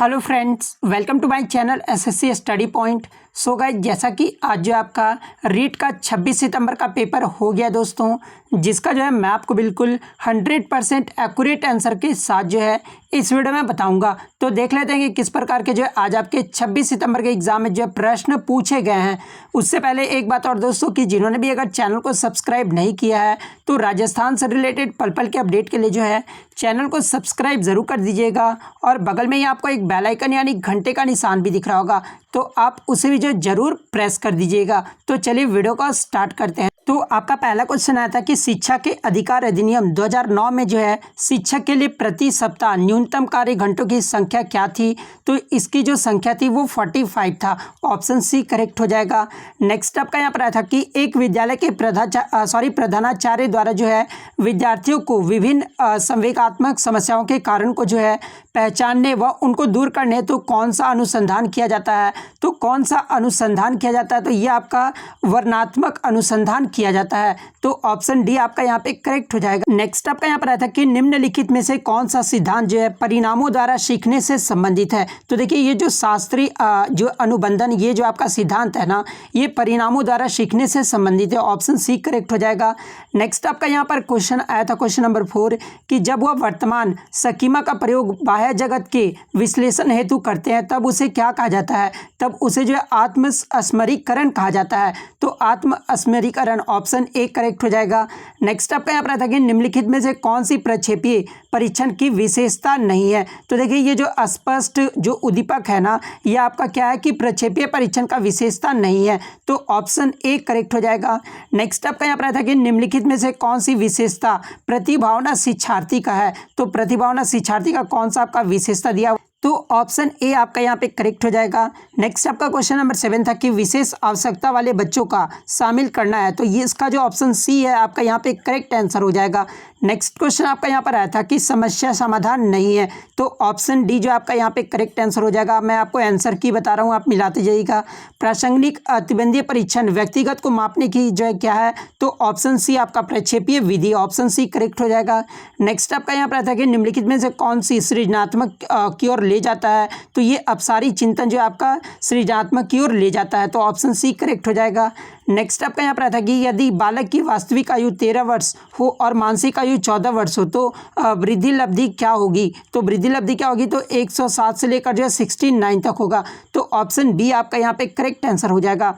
Hello friends, welcome to my channel SSC study point. So guys, जैसा कि आज जो आपका रीट का 26 सितंबर का पेपर हो गया दोस्तों, जिसका जो है मैं आपको बिल्कुल 100% एक्यूरेट आंसर के साथ जो है इस वीडियो में बताऊंगा। तो देख लेते हैं कि किस प्रकार के जो है आज आपके 26 सितंबर के एग्जाम में जो प्रश्न पूछे गए हैं। उससे पहले एक बात और दोस्तों, कि जिन्होंने भी अगर चैनल को सब्सक्राइब नहीं किया है तो राजस्थान से रिलेटेड पल पल के अपडेट के लिए जो है चैनल को सब्सक्राइब ज़रूर कर दीजिएगा। और बगल में ही आपको एक बेल आइकन यानी घंटे का निशान भी दिख रहा होगा, तो आप उसे भी जो जरूर प्रेस कर दीजिएगा। तो चलिए वीडियो को स्टार्ट करते हैं। तो आपका पहला क्वेश्चन आया था कि शिक्षा के अधिकार अधिनियम 2009 में जो है शिक्षक के लिए प्रति सप्ताह न्यूनतम कार्य घंटों की संख्या क्या थी। तो इसकी जो संख्या थी वो 45 था। ऑप्शन सी करेक्ट हो जाएगा। नेक्स्ट आपका यहाँ पर आया था कि एक विद्यालय के प्रधानाचार्य द्वारा जो है विद्यार्थियों को विभिन्न संवेगात्मक समस्याओं के कारण को जो है पहचानने व उनको दूर करने हेतु कौन सा अनुसंधान किया जाता है। तो कौन सा अनुसंधान किया जाता है, तो ये आपका वर्णनात्मक अनुसंधान किया जाता है। तो ऑप्शन डी आपका यहाँ पे करेक्ट हो जाएगा। नेक्स्ट आपका यहाँ पर आया था कि निम्नलिखित में से कौन सा सिद्धांत जो है परिणामों द्वारा सीखने से संबंधित है। तो देखिए, ये जो शास्त्रीय जो अनुबंधन, ये जो आपका सिद्धांत है ना, ये परिणामों द्वारा सीखने से संबंधित है। ऑप्शन सी करेक्ट हो जाएगा। नेक्स्ट आपका यहाँ पर क्वेश्चन आया था, क्वेश्चन नंबर 4, कि जब वह वर्तमान स्कीमा का प्रयोग बाह्य जगत के विश्लेषण हेतु करते हैं तब उसे क्या कहा जाता है। तब उसे जो है आत्मस्मरीकरण कहा जाता है। तो आत्मस्मरीकरण ऑप्शन ए करेक्ट हो जाएगा। नेक्स्ट आपका यहाँ पर था कि निम्नलिखित में से कौन सी प्रक्षेपीय परीक्षण की विशेषता नहीं है। तो देखिए, ये जो अस्पष्ट जो उद्दीपक है ना, ये आपका क्या है कि प्रक्षेपीय परीक्षण का विशेषता नहीं है। तो ऑप्शन ए करेक्ट हो जाएगा। नेक्स्ट आपका यहाँ पर था कि निम्नलिखित में से कौन सी विशेषता प्रतिभावना शिक्षार्थी का है। तो प्रतिभावना शिक्षार्थी का कौन सा आपका विशेषता दिया, तो ऑप्शन ए आपका यहाँ पे करेक्ट हो जाएगा। नेक्स्ट आपका क्वेश्चन नंबर 7 था कि विशेष आवश्यकता वाले बच्चों का शामिल करना है। तो ये इसका जो ऑप्शन सी है आपका यहाँ पे करेक्ट आंसर हो जाएगा। नेक्स्ट क्वेश्चन आपका यहाँ पर आया था कि समस्या समाधान नहीं है। तो ऑप्शन डी जो आपका यहाँ पे करेक्ट आंसर हो जाएगा। मैं आपको आंसर की बता रहा हूँ, आप मिलाते जाइएगा। प्रासंगिक अतिबंधीय परीक्षण व्यक्तिगत को मापने की जो है क्या है। तो ऑप्शन सी आपका प्रक्षेपीय विधि, ऑप्शन सी करेक्ट हो जाएगा। नेक्स्ट आपका यहाँ पर आया था कि निम्नलिखित में से कौन सी सृजनात्मक की ओर ले जाता है। तो ये अपसारी चिंतन जो आपका सृजनात्मक की ओर ले जाता है। तो ऑप्शन सी करेक्ट हो जाएगा। नेक्स्ट आपका यहाँ पर आता है कि यदि बालक की वास्तविक आयु 13 वर्ष हो और मानसिक आयु 14 वर्ष हो तो वृद्धि लब्धि क्या होगी। तो वृद्धि लब्धि क्या होगी, तो 107 से लेकर जो है 69 तक होगा। तो ऑप्शन बी आपका यहाँ पे करेक्ट आंसर हो जाएगा।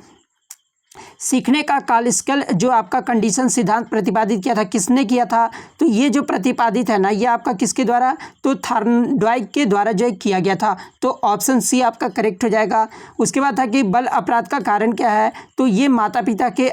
सीखने का कालस्केल जो आपका कंडीशन सिद्धांत प्रतिपादित किया था, किसने किया था। तो ये जो प्रतिपादित है ना, ये आपका किसके द्वारा, तो थॉर्नडाइक के द्वारा जो है किया गया था। तो ऑप्शन सी आपका करेक्ट हो जाएगा। उसके बाद था कि बल अपराध का कारण क्या है। तो ये माता पिता के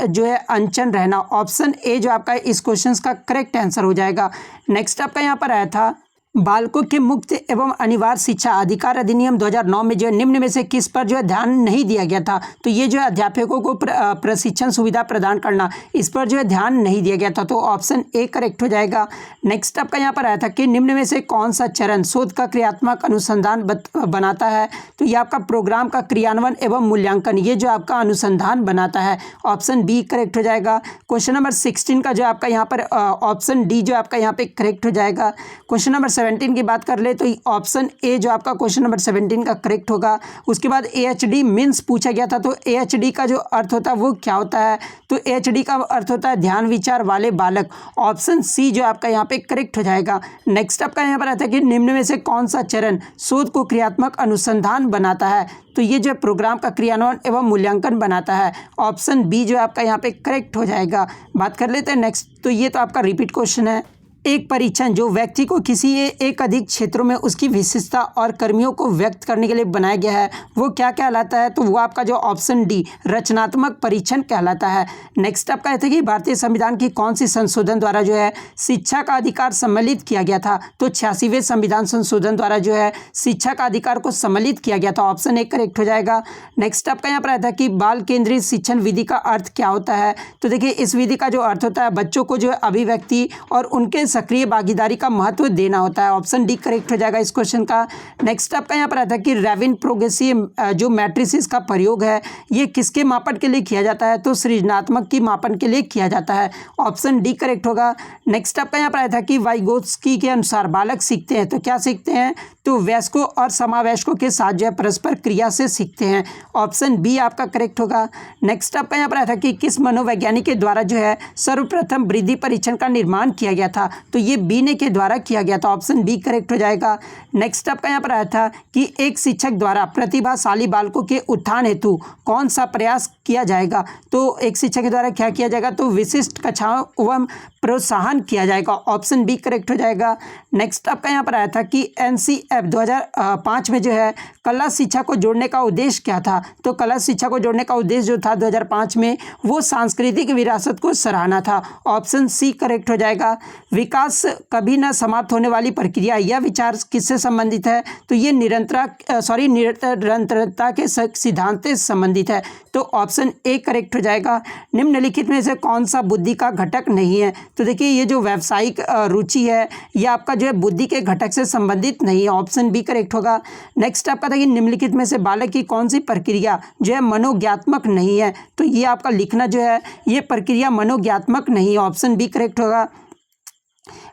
जो है अनशन रहना। ऑप्शन ए जो आपका इस क्वेश्चन का करेक्ट आंसर हो जाएगा। नेक्स्ट आपका यहाँ पर आया था बालकों के मुक्त एवं अनिवार्य शिक्षा अधिकार अधिनियम 2009 में जो है निम्न में से किस पर जो है ध्यान नहीं दिया गया था। तो ये जो है अध्यापकों को प्रशिक्षण सुविधा प्रदान करना, इस पर जो है ध्यान नहीं दिया गया था। तो ऑप्शन ए करेक्ट हो जाएगा। नेक्स्ट आपका यहाँ पर आया था कि निम्न में से कौन सा चरण शोध का क्रियात्मक अनुसंधान बनाता है। तो ये आपका प्रोग्राम का क्रियान्वयन एवं मूल्यांकन, ये जो आपका अनुसंधान बनाता है। ऑप्शन बी करेक्ट हो जाएगा। क्वेश्चन नंबर 16 का जो आपका यहाँ पर ऑप्शन डी जो आपका यहाँ पे करेक्ट हो जाएगा। क्वेश्चन नंबर 17 की बात कर ले तो ऑप्शन ए जो आपका क्वेश्चन नंबर 17 का करेक्ट होगा। उसके बाद AHD मीन्स पूछा गया था। तो AHD का जो अर्थ होता है वो क्या होता है। तो AHD का अर्थ होता है ध्यान विचार वाले बालक। ऑप्शन सी जो आपका यहाँ पे करेक्ट हो जाएगा। नेक्स्ट आपका यहाँ पर आता है कि निम्न में से कौन सा चरण शोध को क्रियात्मक अनुसंधान बनाता है। तो ये जो प्रोग्राम का क्रियान्वयन एवं मूल्यांकन बनाता है। ऑप्शन बी जो आपका यहाँ पे करेक्ट हो जाएगा। बात कर लेते हैं नेक्स्ट। तो ये तो आपका रिपीट क्वेश्चन है। एक परीक्षण जो व्यक्ति को किसी एक अधिक क्षेत्रों में उसकी विशेषता और कर्मियों को व्यक्त करने के लिए बनाया गया है, वो क्या कहलाता है। तो वो आपका जो ऑप्शन डी रचनात्मक परीक्षण कहलाता है। नेक्स्ट आपका है कि भारतीय संविधान की कौन सी संशोधन द्वारा जो है शिक्षा का अधिकार सम्मिलित किया गया था। तो 86वें संविधान संशोधन द्वारा जो है शिक्षा का अधिकार को सम्मिलित किया गया था। ऑप्शन ए करेक्ट हो जाएगा। नेक्स्ट आपका यहाँ पर आता है कि बाल केंद्रित शिक्षण विधि का अर्थ क्या होता है। तो देखिए, इस विधि का जो अर्थ होता है बच्चों को जो है अभिव्यक्ति और उनके सक्रिय भागीदारी का महत्व देना होता है। ऑप्शन डी करेक्ट हो जाएगा इस क्वेश्चन का। नेक्स्ट आपका यहाँ पर आता है कि रेविन प्रोग्रेसिव जो मैट्रिसेस का प्रयोग है ये किसके मापन के लिए किया जाता है। तो सृजनात्मक की मापन के लिए किया जाता है। ऑप्शन डी करेक्ट होगा। नेक्स्ट आपका यहाँ पर आया था कि वाइगोत्स्की के अनुसार बालक सीखते हैं तो क्या सीखते हैं। तो वयस्कों और समावयस्कों के साथ जो है परस्पर क्रिया से सीखते हैं। ऑप्शन बी आपका करेक्ट होगा। नेक्स्ट आपका यहाँ पर आया था कि किस मनोवैज्ञानिक के द्वारा जो है सर्वप्रथम वृद्धि परीक्षण का निर्माण किया गया था, तो ये बीने के द्वारा किया गया था। ऑप्शन बी करेक्ट हो जाएगा। नेक्स्ट आपका यहाँ पर आया था कि एक शिक्षक द्वारा प्रतिभाशाली बालकों के उत्थान हेतु कौन सा प्रयास किया जाएगा, तो एक शिक्षक के द्वारा क्या किया जाएगा, तो विशिष्ट कक्षाओं एवं प्रोत्साहन किया जाएगा। ऑप्शन बी करेक्ट हो जाएगा। नेक्स्ट आपका यहाँ पर आया था कि NCF 2005 में जो है कला शिक्षा को जोड़ने का उद्देश्य क्या था, तो कला शिक्षा को जोड़ने का उद्देश्य जो था 2005 में वो सांस्कृतिक विरासत को सराहना था। ऑप्शन सी करेक्ट हो जाएगा। विकास कभी न समाप्त होने वाली प्रक्रिया, यह विचार किससे संबंधित है, तो ये निरंतरता के सिद्धांत से संबंधित है, तो ऑप्शन ए करेक्ट हो जाएगा। निम्नलिखित में से कौन सा बुद्धि का घटक नहीं है, तो देखिए ये जो व्यावसायिक रुचि है ये आपका जो है बुद्धि के घटक से संबंधित नहीं है। ऑप्शन बी करेक्ट होगा। नेक्स्ट आपका था कि निम्नलिखित में से बालक की कौन सी प्रक्रिया जो है मनोज्ञात्मक नहीं है, तो ये आपका लिखना जो है ये प्रक्रिया मनोज्ञात्मक नहीं है। ऑप्शन बी करेक्ट होगा।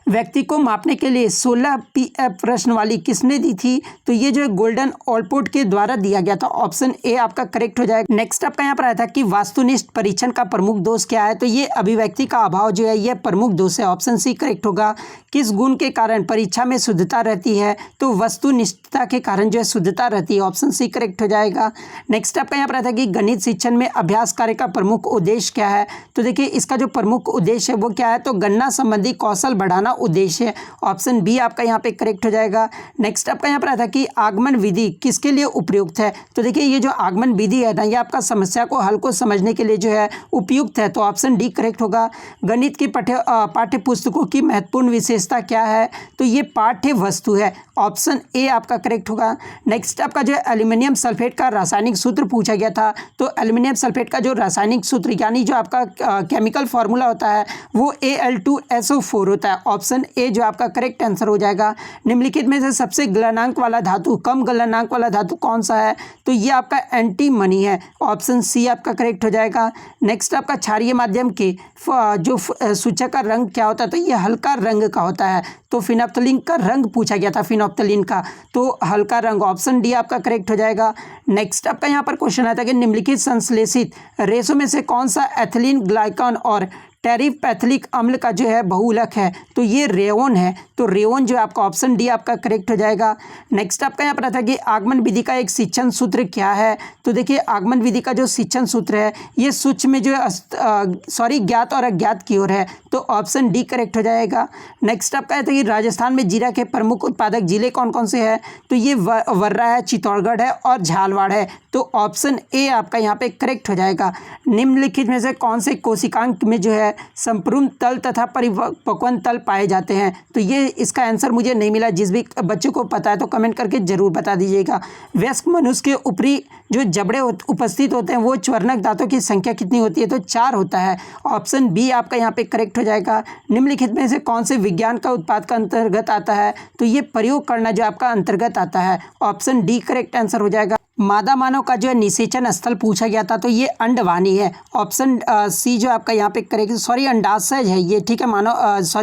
व्यक्ति को मापने के लिए 16 PF प्रश्न वाली किसने दी थी, तो ये जो है गोल्डन ऑलपोर्ट के द्वारा दिया गया था। ऑप्शन ए आपका करेक्ट हो जाएगा। नेक्स्ट आपका यहाँ पर आया था कि वास्तुनिष्ठ परीक्षण का प्रमुख दोष क्या है, तो ये अभिव्यक्ति का अभाव जो है ये प्रमुख दोष है। ऑप्शन सी करेक्ट होगा। किस गुण के कारण परीक्षा में शुद्धता रहती है, तो वस्तुनिष्ठता के कारण जो है शुद्धता रहती है। ऑप्शन सी करेक्ट हो जाएगा। नेक्स्ट आपका यहाँ पर आया था कि गणित शिक्षण में अभ्यास कार्य का प्रमुख उद्देश्य क्या है, तो देखिए इसका जो प्रमुख उद्देश्य है वो क्या है, तो गणना संबंधी कौशल बढ़ाना उद्देश्य है। ऑप्शन बी आपका यहाँ पे करेक्ट हो जाएगा। नेक्स्ट आपका यहाँ पर आया था कि आगमन विधि किसके लिए उपयुक्त है, तो देखिए ये जो आगमन विधि है ना ये आपका समस्या को हल को समझने के लिए जो है उपयुक्त है, तो ऑप्शन डी करेक्ट होगा। गणित की पाठ्य पुस्तकों की महत्वपूर्ण विशेषता क्या है, तो ये पाठ्य वस्तु है। ऑप्शन ए आपका करेक्ट होगा। नेक्स्ट आपका जो है एल्यूमिनियम सल्फेट का रासायनिक सूत्र पूछा गया था, तो एल्यूमिनियम सल्फेट का जो रासायनिक सूत्र यानी जो आपका केमिकल फॉर्मूला होता है वो Al2SO4 होता है। ऑप्शन ए जो आपका करेक्ट आंसर हो जाएगा। निम्नलिखित में से सबसे गलनांक वाला धातु, कम गलनांक वाला धातु कौन सा है, तो ये आपका एंटीमनी है। ऑप्शन सी आपका करेक्ट हो जाएगा। नेक्स्ट आपका क्षारीय माध्यम के जो सूचक का रंग क्या होता है, तो ये हल्का रंग का होता है, तो फिनोप्थलीन का रंग पूछा गया था, फिनोप्थलीन का, तो हल्का रंग। ऑप्शन डी आपका करेक्ट हो जाएगा। नेक्स्ट आपका यहाँ पर क्वेश्चन आता है कि निम्नलिखित संश्लेषित रेशों में से कौन सा एथिलीन ग्लाइकॉन और टेरिपेथिलिक अम्ल का जो है बहुलक है, तो ये रेओन है, तो रेओन जो है आपका ऑप्शन डी आपका करेक्ट हो जाएगा। नेक्स्ट आपका यहाँ पर आता है कि आगमन विधि का एक शिक्षण सूत्र क्या है, तो देखिए आगमन विधि का जो शिक्षण सूत्र है ये सूक्ष्म में जो है ज्ञात और अज्ञात की ओर है, तो ऑप्शन डी करेक्ट हो जाएगा। नेक्स्ट आपका आता है कि राजस्थान में जीरा के प्रमुख उत्पादक जिले कौन कौन से हैं, तो ये वर्रा है, चित्तौड़गढ़ है और झालवाड़ है, तो ऑप्शन ए आपका यहाँ पे करेक्ट हो जाएगा। निम्नलिखित में से कौन से कोशिकांग में जो है संपूर्ण तल तथा परिपक्वन तल पाए जाते हैं, तो ये इसका आंसर मुझे नहीं मिला। जिस भी बच्चों को पता है तो कमेंट करके जरूर बता दीजिएगा। वयस्क मनुष्य के ऊपरी जो जबड़े उपस्थित होते हैं वो च्वर्णक दांतों की संख्या कितनी होती है, तो 4 होता है। ऑप्शन बी आपका यहाँ पे करेक्ट हो जाएगा। निम्नलिखित में से कौन से विज्ञान का उत्पाद का अंतर्गत आता है, तो ये प्रयोग करना जो आपका अंतर्गत आता है। ऑप्शन डी करेक्ट आंसर हो जाएगा। मादा मानव का जो है निषेचन स्थल पूछा गया था, तो ये अंडवानी है। ऑप्शन सी जो आपका यहाँ पे करेक्ट, अंडाशय है ये, ठीक है।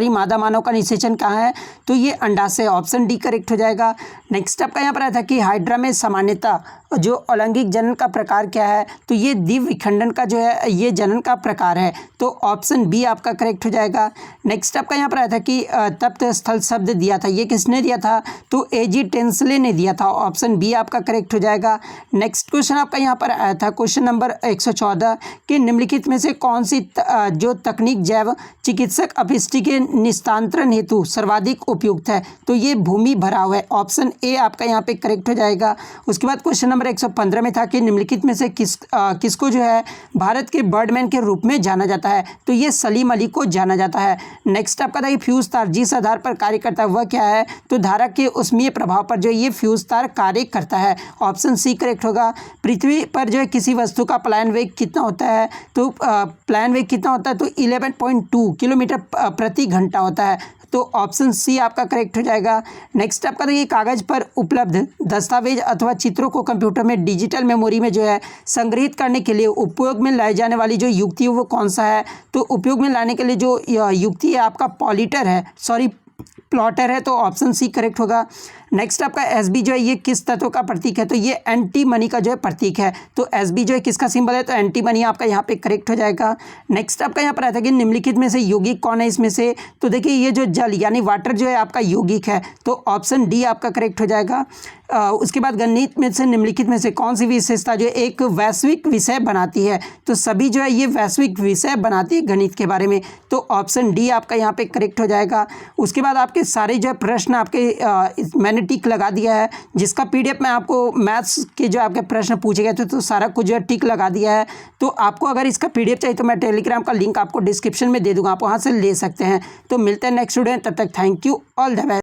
मादा मानव का निषेचन कहाँ है, तो ये अंडाशय। ऑप्शन डी करेक्ट हो जाएगा। नेक्स्ट आपका यहाँ पर आया था कि हाइड्रा में सामान्यतः जो अलैंगिक जनन का प्रकार क्या है, तो ये द्विव विखंडन का जो है ये जनन का प्रकार है, तो ऑप्शन बी आपका करेक्ट हो जाएगा। नेक्स्ट आपका यहाँ पर आया था कि तप्त स्थल शब्द दिया था, ये किसने दिया था, तो एजी टेंसले ने दिया था। ऑप्शन बी आपका करेक्ट हो जाएगा। नेक्स्ट क्वेश्चन आपका यहाँ पर आया था क्वेश्चन नंबर 114 कि निम्नलिखित में से कौन सी जो तकनीक जैव चिकित्सक अपशिष्टि के निस्तांतरण हेतु सर्वाधिक उपयुक्त है, तो ये भूमि भराव है। ऑप्शन ए आपका यहाँ पे करेक्ट हो जाएगा। उसके बाद क्वेश्चन नंबर 115 में था कि निम्नलिखित में से किसको जो है भारत के बर्डमैन के रूप में जाना जाता है, तो ये सलीम अली को जाना जाता है। नेक्स्ट आपका था कि फ्यूज तार जिस आधार पर कार्य करता है वह क्या है, तो धारा के उष्मीय प्रभाव पर जो ये फ्यूज तार कार्य करता है। ऑप्शन सी करेक्ट होगा। पृथ्वी पर जो है किसी वस्तु का पलायन वेग कितना होता है, तो पलायन वेग कितना होता है, तो 11.2 किलोमीटर प्रति घंटा होता है, तो ऑप्शन सी आपका करेक्ट हो जाएगा। नेक्स्ट आपका देखिए कागज पर उपलब्ध दस्तावेज अथवा चित्रों को कंप्यूटर में डिजिटल मेमोरी में जो है संग्रहित करने के लिए उपयोग में लाई जाने वाली जो युक्ति है वो कौन सा है, तो उपयोग में लाने के लिए जो युक्ति है आपका पॉलिटर है, प्लॉटर है तो ऑप्शन सी करेक्ट होगा। नेक्स्ट आपका एसबी जो है ये किस तत्व का प्रतीक है, तो ये एंटी मनी का जो है प्रतीक है, तो एसबी जो है किसका सिंबल है, तो एंटी मनी आपका यहाँ पे करेक्ट हो जाएगा। नेक्स्ट आपका यहाँ पर आता है कि निम्नलिखित में से यौगिक कौन है इसमें से, तो देखिए ये जो जल यानी वाटर जो है आपका यौगिक है, तो ऑप्शन डी आपका करेक्ट हो जाएगा। उसके बाद गणित में से निम्नलिखित में से कौन सी विशेषता जो है एक वैश्विक विषय बनाती है, तो सभी जो है ये वैश्विक विषय बनाती है गणित के बारे में, तो ऑप्शन डी आपका यहाँ पे करेक्ट हो जाएगा। उसके बाद आपके सारे जो है प्रश्न आपके मैंने टिक लगा दिया है, जिसका पीडीएफ में आपको मैथ्स के जो आपके प्रश्न पूछे गए थे तो सारा कुछ जो है टिक लगा दिया है। तो आपको अगर इसका पीडीएफ चाहिए तो मैं टेलीग्राम का लिंक आपको डिस्क्रिप्शन में दे दूँगा, आप वहाँ से ले सकते हैं। तो मिलते हैं नेक्स्ट वीडियो में, तब तक thank you, all the best.